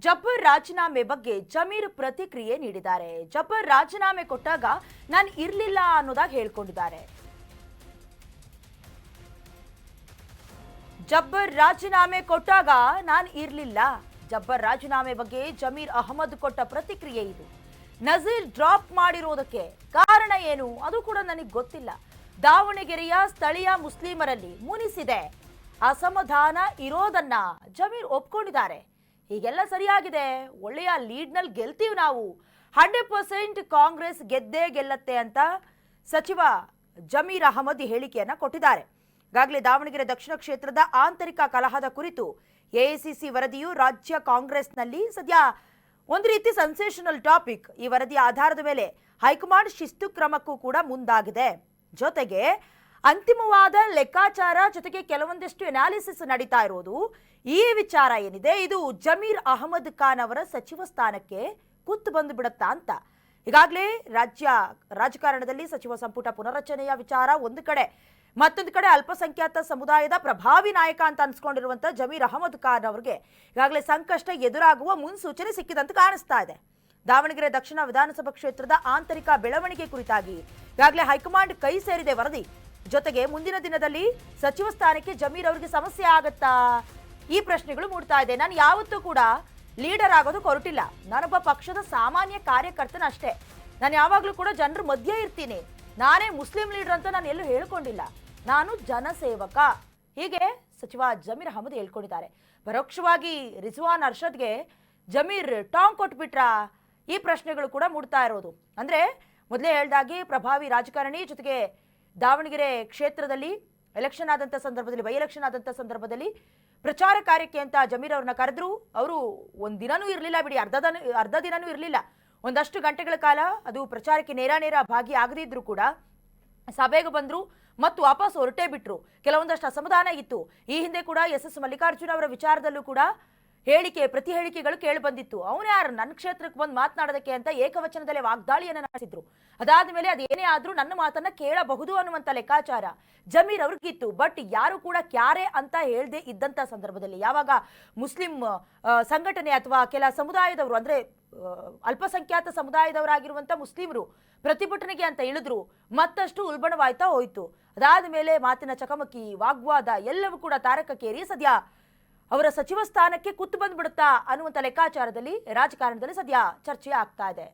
ಜಬ್ಬರ್ ರಾಜೀನಾಮೆ ಬಗ್ಗೆ ಜಮೀರ್ ಪ್ರತಿಕ್ರಿಯೆ ನೀಡಿದ್ದಾರೆ. ಜಬ್ಬರ್ ರಾಜೀನಾಮೆ ಕೊಟ್ಟಾಗ ನಾನು ಇರಲಿಲ್ಲ ಅನ್ನೋದಾಗಿ ಹೇಳಿಕೊಂಡಿದ್ದಾರೆ. ಜಬ್ಬರ್ ರಾಜೀನಾಮೆ ಕೊಟ್ಟಾಗ ನಾನು ಇರಲಿಲ್ಲ. ಜಬ್ಬರ್ ರಾಜೀನಾಮೆ ಬಗ್ಗೆ ಜಮೀರ್ ಅಹಮದ್ ಕೊಟ್ಟ ಪ್ರತಿಕ್ರಿಯೆ ಇದು. ನಜೀರ್ ಡ್ರಾಪ್ ಮಾಡಿರೋದಕ್ಕೆ ಕಾರಣ ಏನು ಅದು ಕೂಡ ನನಗೆ ಗೊತ್ತಿಲ್ಲ. ದಾವಣಗೆರೆಯ ಸ್ಥಳೀಯ ಮುಸ್ಲಿಮರಲ್ಲಿ ಮುನಿಸಿದೆ. ಅಸಮಾಧಾನ ಇರೋದನ್ನ ಜಮೀರ್ ಒಪ್ಕೊಂಡಿದ್ದಾರೆ. ಹೀಗೆಲ್ಲ ಸರಿಯಾಗಿದೆ, ಒಳ್ಳೆಯ ಲೀಡ್ನಲ್ಲಿ ಗೆಲ್ತೀವಿ ನಾವು, 100% ಕಾಂಗ್ರೆಸ್ ಗೆದ್ದೇ ಗೆಲ್ಲತ್ತೆ ಅಂತ ಸಚಿವ ಜಮೀರ್ ಅಹಮದ್ ಹೇಳಿಕೆಯನ್ನ ಕೊಟ್ಟಿದ್ದಾರೆ. ಈಗಾಗಲೇ ದಾವಣಗೆರೆ ದಕ್ಷಿಣ ಕ್ಷೇತ್ರದ ಆಂತರಿಕ ಕಲಹದ ಕುರಿತು ಎಐಸಿಸಿ ವರದಿಯು ರಾಜ್ಯ ಕಾಂಗ್ರೆಸ್ನಲ್ಲಿ ಸದ್ಯ ಒಂದು ರೀತಿ ಸೆನ್ಸೇಷನಲ್ ಟಾಪಿಕ್. ಈ ವರದಿಯ ಆಧಾರದ ಮೇಲೆ ಹೈಕಮಾಂಡ್ ಶಿಸ್ತು ಕ್ರಮಕ್ಕೂ ಕೂಡ ಮುಂದಾಗಿದೆ. ಜೊತೆಗೆ ಅಂತಿಮವಾದ ಲೆಕ್ಕಾಚಾರ ಜೊತೆಗೆ ಕೆಲವೊಂದಷ್ಟು ಅನಾಲಿಸಿಸ್ ನಡೀತಾ ಇರೋದು. ಈ ವಿಚಾರ ಏನಿದೆ ಇದು ಜಮೀರ್ ಅಹಮದ್ ಖಾನ್ ಅವರ ಸಚಿವ ಸ್ಥಾನಕ್ಕೆ ಕುತ್ತು ಬಂದು ಬಿಡುತ್ತಾ ಅಂತ. ಈಗಾಗಲೇ ರಾಜಕಾರಣದಲ್ಲಿ ಸಚಿವ ಸಂಪುಟ ಪುನರಚನೆಯ ವಿಚಾರ ಒಂದು ಕಡೆ, ಮತ್ತೊಂದು ಕಡೆ ಅಲ್ಪಸಂಖ್ಯಾತ ಸಮುದಾಯದ ಪ್ರಭಾವಿ ನಾಯಕ ಅಂತ ಅನ್ಸ್ಕೊಂಡಿರುವಂತ ಜಮೀರ್ ಅಹಮದ್ ಖಾನ್ ಅವರಿಗೆ ಈಗಾಗಲೇ ಸಂಕಷ್ಟ ಎದುರಾಗುವ ಮುನ್ಸೂಚನೆ ಸಿಕ್ಕಿದಂತೆ ಕಾಣಿಸ್ತಾ ಇದೆ. ದಾವಣಗೆರೆ ದಕ್ಷಿಣ ವಿಧಾನಸಭಾ ಕ್ಷೇತ್ರದ ಆಂತರಿಕ ಬೆಳವಣಿಗೆ ಕುರಿತಾಗಿ ಈಗಾಗಲೇ ಹೈಕಮಾಂಡ್ ಕೈ ಸೇರಿದೆ ವರದಿ. ಜೊತೆಗೆ ಮುಂದಿನ ದಿನದಲ್ಲಿ ಸಚಿವ ಸ್ಥಾನಕ್ಕೆ ಜಮೀರ್ ಅವರಿಗೆ ಸಮಸ್ಯೆ ಆಗತ್ತಾ, ಈ ಪ್ರಶ್ನೆಗಳು ಮೂಡ್ತಾ ಇದೆ. ನಾನು ಯಾವತ್ತೂ ಕೂಡ ಲೀಡರ್ ಆಗೋದಕ್ಕೆ ಹೊರಟಿಲ್ಲ. ನಾನೊಬ್ಬ ಪಕ್ಷದ ಸಾಮಾನ್ಯ ಕಾರ್ಯಕರ್ತನಷ್ಟೇ. ನಾನು ಯಾವಾಗಲೂ ಕೂಡ ಜನರ ಮಧ್ಯೆ ಇರ್ತೀನಿ. ನಾನೇ ಮುಸ್ಲಿಂ ಲೀಡರ್ ಅಂತ ನಾನು ಎಲ್ಲೂ ಹೇಳ್ಕೊಂಡಿಲ್ಲ. ನಾನು ಜನಸೇವಕ. ಹೀಗೆ ಸಚಿವ ಜಮೀರ್ ಅಹಮದ್ ಹೇಳ್ಕೊಂಡಿದ್ದಾರೆ. ಪರೋಕ್ಷವಾಗಿ ರಿಜ್ವಾನ್ ಅರ್ಷದ್ಗೆ ಜಮೀರ್ ಟಾಂಗ್ ಕೊಟ್ಬಿಟ್ರಾ, ಈ ಪ್ರಶ್ನೆಗಳು ಕೂಡ ಮೂಡ್ತಾ ಇರೋದು. ಅಂದ್ರೆ ಮೊದಲೇ ಹೇಳ್ದಾಗೆ ಪ್ರಭಾವಿ ರಾಜಕಾರಣಿ, ಜೊತೆಗೆ ದಾವಣಗೆರೆ ಕ್ಷೇತ್ರದಲ್ಲಿ ಎಲೆಕ್ಷನ್ ಆದಂಥ ಸಂದರ್ಭದಲ್ಲಿ, ಬೈ ಎಲೆಕ್ಷನ್ ಆದಂಥ ಸಂದರ್ಭದಲ್ಲಿ ಪ್ರಚಾರ ಕಾರ್ಯಕ್ಕೆ ಅಂತ ಜಮೀರ್ ಅವ್ರನ್ನ ಕರೆದ್ರು. ಅವರು ಒಂದು ದಿನನೂ ಇರಲಿಲ್ಲ, ಬಿಡಿ ಅರ್ಧ ದಿನನೂ ಇರಲಿಲ್ಲ. ಒಂದಷ್ಟು ಗಂಟೆಗಳ ಕಾಲ ಅದು ಪ್ರಚಾರಕ್ಕೆ ನೇರ ಭಾಗಿಯಾಗದಿದ್ರು ಕೂಡ ಸಭೆಗೆ ಬಂದ್ರು ಮತ್ತು ವಾಪಸ್ ಹೊರಟೇ ಬಿಟ್ರು. ಕೆಲವೊಂದಷ್ಟು ಅಸಮಾಧಾನ ಇತ್ತು. ಈ ಹಿಂದೆ ಕೂಡ ಎಸ್ ಮಲ್ಲಿಕಾರ್ಜುನ್ ಅವರ ವಿಚಾರದಲ್ಲೂ ಕೂಡ ಪ್ರತಿ ಹೇಳಿಕೆಗಳು ಕೇಳಿ ಬಂದಿತ್ತು. ಅವನು ಯಾರು ನನ್ನ ಕ್ಷೇತ್ರಕ್ಕೆ ಬಂದು ಮಾತನಾಡೋದಕ್ಕೆ ಅಂತ ಏಕವಚನದಲ್ಲೇ ವಾಗ್ದಾಳಿಯನ್ನು ನಡೆಸಿದ್ರು. ಅದಾದ ಮೇಲೆ ಅದೇನೇ ಆದ್ರೂ ನನ್ನ ಮಾತನ್ನ ಕೇಳಬಹುದು ಅನ್ನುವಂಥ ಲೆಕ್ಕಾಚಾರ ಜಮೀರ್ ಅವ್ರಿಗಿತ್ತು. ಬಟ್ ಯಾರು ಕೂಡ ಕ್ಯಾರೆ ಅಂತ ಹೇಳ್ದೆ ಇದ್ದಂಥ ಸಂದರ್ಭದಲ್ಲಿ ಯಾವಾಗ ಮುಸ್ಲಿಂ ಸಂಘಟನೆ ಅಥವಾ ಕೆಲ ಸಮುದಾಯದವರು, ಅಂದ್ರೆ ಅಲ್ಪಸಂಖ್ಯಾತ ಸಮುದಾಯದವರಾಗಿರುವಂಥ ಮುಸ್ಲಿಮರು ಪ್ರತಿಭಟನೆಗೆ ಅಂತ ಇಳಿದ್ರು, ಮತ್ತಷ್ಟು ಉಲ್ಬಣವಾಯ್ತಾ ಹೋಯ್ತು. ಅದಾದ ಮೇಲೆ ಮಾತಿನ ಚಕಮಕಿ, ವಾಗ್ವಾದ ಎಲ್ಲವೂ ಕೂಡ ತಾರಕಕ್ಕೇರಿ ಸದ್ಯ ಅವರ ಸಚಿವ ಸ್ಥಾನಕ್ಕೆ ಕುತ್ತು ಬಂದ್ಬಿಡುತ್ತಾ ಅನ್ನುವಂಥ ಲೆಕ್ಕಾಚಾರದಲ್ಲಿ ರಾಜಕಾರಣದಲ್ಲಿ ಸದ್ಯ ಚರ್ಚೆ ಆಗ್ತಾ ಇದೆ.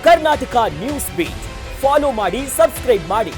ಕರ್ನಾಟಕ ನ್ಯೂಸ್ ಬೀಟ್ ಫಾಲೋ ಮಾಡಿ, ಸಬ್ಸ್ಕ್ರೈಬ್ ಮಾಡಿ.